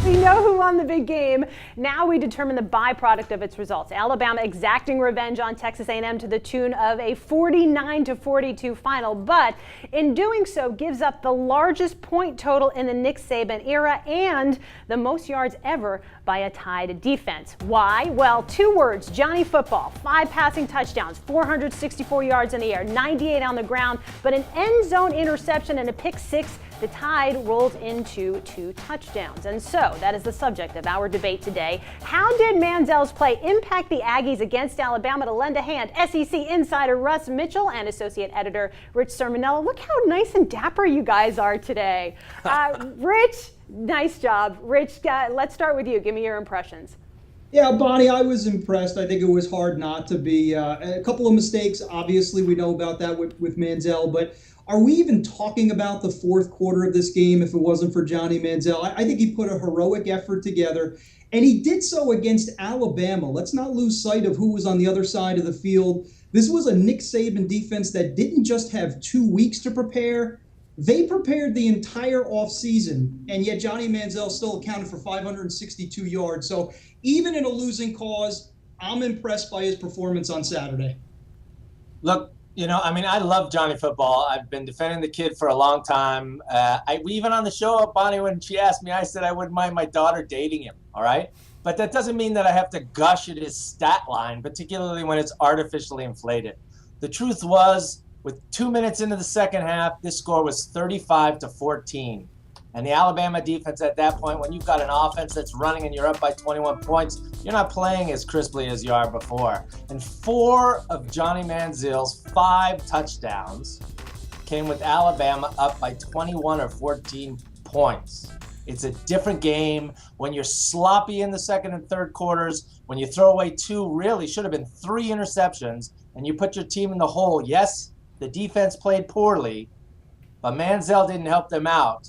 We know who won the big game. Now we determine the byproduct of its results. Alabama exacting revenge on Texas A&M to the tune of a 49-42 final, but in doing so gives up the largest point total in the Nick Saban era and the most yards ever by a tied defense. Why? Well, 2 words: Johnny Football. 5 passing touchdowns, 464 yards in the air, 98 on the ground, but an end zone interception and a pick 6. The Tide rolled into 2 touchdowns. And so that is the subject of our debate today. How did Manziel's play impact the Aggies against Alabama? To lend a hand, SEC insider Russ Mitchell and associate editor Rich Sermonello. Look how nice and dapper you guys are today. Rich, nice job. Rich, let's start with you. Give me your impressions. Yeah, Bonnie, I was impressed. I think it was hard not to be. A couple of mistakes, obviously, we know about that with Manziel, but are we even talking about the fourth quarter of this game if it wasn't for Johnny Manziel? I think he put a heroic effort together, and he did so against Alabama. Let's not lose sight of who was on the other side of the field. This was a Nick Saban defense that didn't just have 2 weeks to prepare. They prepared the entire offseason, and yet Johnny Manziel still accounted for 562 yards. So even in a losing cause, I'm impressed by his performance on Saturday. Look, I love Johnny Football. I've been defending the kid for a long time. Even on the show, Bonnie, when she asked me, I said I wouldn't mind my daughter dating him, all right? But that doesn't mean that I have to gush at his stat line, particularly when it's artificially inflated. The truth was, with 2 minutes into the second half, this score was 35-14. And the Alabama defense at that point, when you've got an offense that's running and you're up by 21 points, you're not playing as crisply as you are before. And 4 of Johnny Manziel's 5 touchdowns came with Alabama up by 21 or 14 points. It's a different game when you're sloppy in the second and third quarters, when you throw away 2, really should have been 3 interceptions, and you put your team in the hole. Yes, the defense played poorly, but Manziel didn't help them out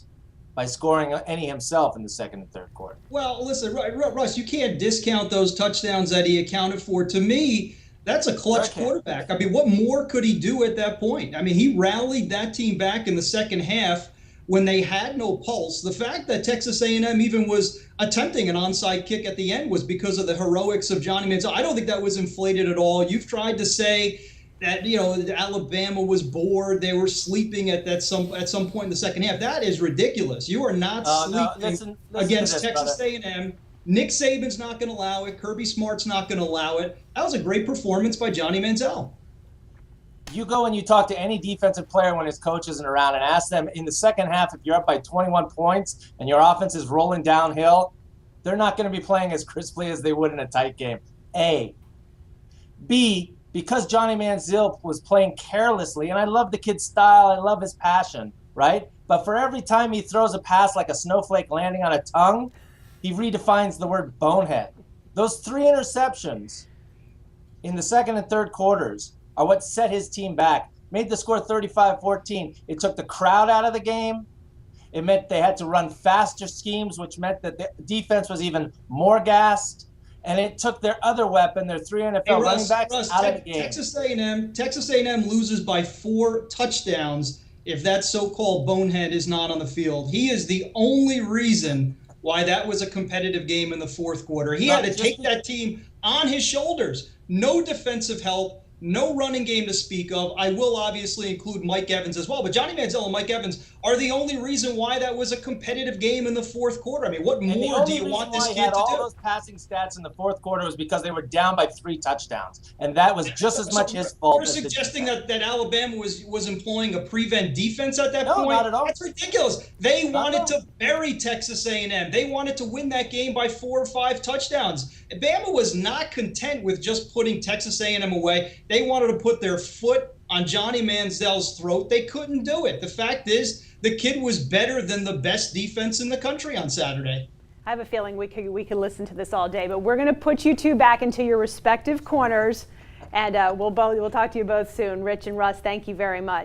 by scoring any himself in the second and third quarter. Well, listen, Russ, you can't discount those touchdowns that he accounted for. To me, that's a clutch quarterback. I mean, what more could he do at that point? I mean, he rallied that team back in the second half when they had no pulse. The fact that Texas A&M even was attempting an onside kick at the end was because of the heroics of Johnny Manziel. I don't think that was inflated at all. You've tried to say that Alabama was bored, they were sleeping at some point in the second half. That is ridiculous. You are not sleeping listen against Texas brother. A&M. Nick Saban's not going to allow it. Kirby Smart's not going to allow it. That was a great performance by Johnny Manziel. You go and you talk to any defensive player when his coach isn't around and ask them in the second half, if you're up by 21 points and your offense is rolling downhill, they're not going to be playing as crisply as they would in a tight game. A. B, because Johnny Manziel was playing carelessly, and I love the kid's style, I love his passion, right? But for every time he throws a pass like a snowflake landing on a tongue, he redefines the word bonehead. Those 3 interceptions in the second and third quarters are what set his team back, made the score 35-14. It took the crowd out of the game. It meant they had to run faster schemes, which meant that the defense was even more gassed. And it took their other weapon, their 3 NFL running backs, out of the game. Texas A&M loses by 4 touchdowns if that so-called bonehead is not on the field. He is the only reason why that was a competitive game in the fourth quarter. He had to take that team on his shoulders. No defensive help. No running game to speak of. I will obviously include Mike Evans as well, but Johnny Manziel and Mike Evans are the only reason why that was a competitive game in the fourth quarter. I mean, what more do you want this kid to do? All those passing stats in the fourth quarter was because they were down by 3 touchdowns, and that was just as much his fault. You're suggesting that Alabama was employing a prevent defense at that point? No, not at all. That's ridiculous. They wanted to bury Texas A&M. They wanted to win that game by 4 or 5 touchdowns. Bama was not content with just putting Texas A&M away. They wanted to put their foot on Johnny Manziel's throat. They couldn't do it. The fact is, the kid was better than the best defense in the country on Saturday. I have a feeling we could listen to this all day, but we're going to put you 2 back into your respective corners, and we'll talk to you both soon. Rich and Russ, thank you very much.